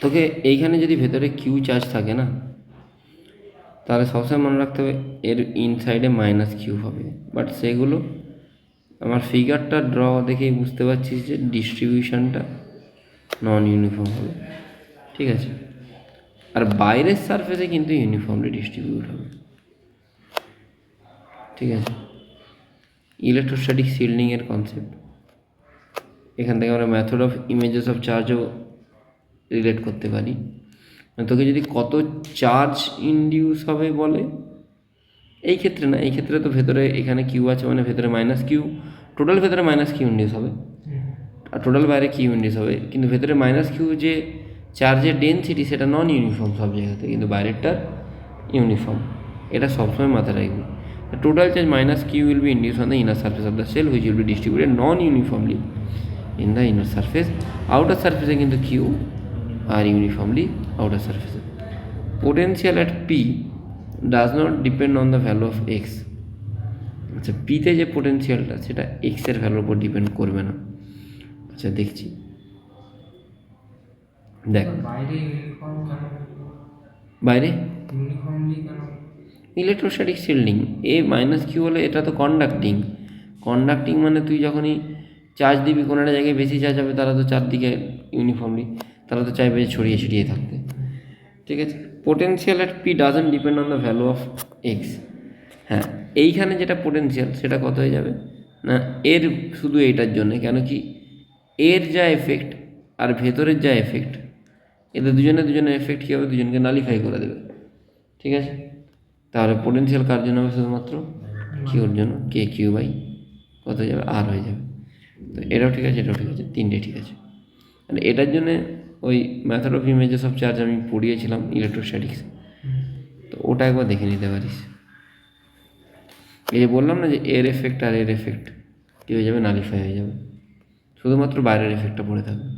তোকে এইখানে যদি ভেতরে কিউ চার্জ থাকে না, তাহলে সবসময় মনে রাখতে হবে এর ইনসাইডে মাইনাস কিউ হবে। বাট সেগুলো আমার ফিগারটা ড্র দেখেই বুঝতে পারছিস যে ডিস্ট্রিবিউশনটা নন ইউনিফর্ম হবে, ঠিক আছে। আর বাইরের সারফেসে কিন্তু ইউনিফর্মলি ডিস্ট্রিবিউট হবে, ঠিক আছে। ইলেকট্রোস্ট্যাটিক শিল্ডিংয়ের কনসেপ্ট, এখান থেকে আমরা মেথড অফ ইমেজেস অফ চার্জও রিলেট করতে পারি। তোকে যদি কত চার্জ ইনডিউস হবে বলে, এই ক্ষেত্রে না, এই ক্ষেত্রে তো ভেতরে এখানে কিউ আছে মানে ভেতরে মাইনাস কিউ, টোটাল ভেতরে মাইনাস কিউ ইনডিউস হবে আর টোটাল বাইরে কিউ ইনডিউস হবে। কিন্তু ভেতরে মাইনাস কিউ যে চার্জের ডেনসিটি সেটা নন ইউনিফর্ম সব জায়গাতে, কিন্তু বাইরেরটা ইউনিফর্ম। এটা সবসময় মাথায় রাখবি। Total charge minus Q will be induce on the inner surface of the cell which will be distributed non uniformly in the inner surface. Outer সার্ফেসে কিন্তু কিউ আর ইউনিফর্মলি আউটার সার্ফেসে। Potential at P does not depend on the value of X. আচ্ছা, পিতে যে পোটেন্সিয়ালটা সেটা এক্সের ভ্যালুর উপর ডিপেন্ড করবে না। আচ্ছা দেখছি, দেখ বাইরে ইলেকট্রোস্ট্যাটিক শিল্ডিং, এ মাইনাস কিউ হলে এটা তো কন্ডাক্টিং। কন্ডাক্টিং মানে তুই যখনই চার্জ দিবি কোনো একটা জায়গায় বেশি চার্জ হবে, তারা তো চারদিকে ইউনিফর্মলি, তারা তো চাইবে ছড়িয়ে ছিটিয়ে থাকতে, ঠিক আছে। Potential at P doesn't depend on the value of x. হ্যাঁ, এইখানে যেটা পোটেন্সিয়াল সেটা কত হয়ে যাবে না, এর শুধু এইটার জন্যে, কেন কি এর যা এফেক্ট আর ভেতরের যা এফেক্ট, এদের দুজনের এফেক্ট কী হবে, দুজনকে নালিফাই করে দেবে, ঠিক আছে। তাহলে পোটেন্সিয়াল কার জন্য হবে, শুধুমাত্র কিউর জন্য, কে কিউ বাই কত হয়ে যাবে, আর হয়ে যাবে। তো এটাও ঠিক আছে, এটাও ঠিক আছে, তিনটে ঠিক আছে। মানে এটার জন্যে ওই method of images of charge আমি পড়িয়েছিলাম ইলেকট্রোস্ট্যাটিক্স, তো ওটা একবার দেখে নিতে পারিস। এই যে বললাম না যে এর এফেক্ট আর এর এফেক্ট কী হয়ে যাবে, নালিফাই হয়ে যাবে, শুধুমাত্র বাইরের এফেক্টটা পড়ে থাকবে।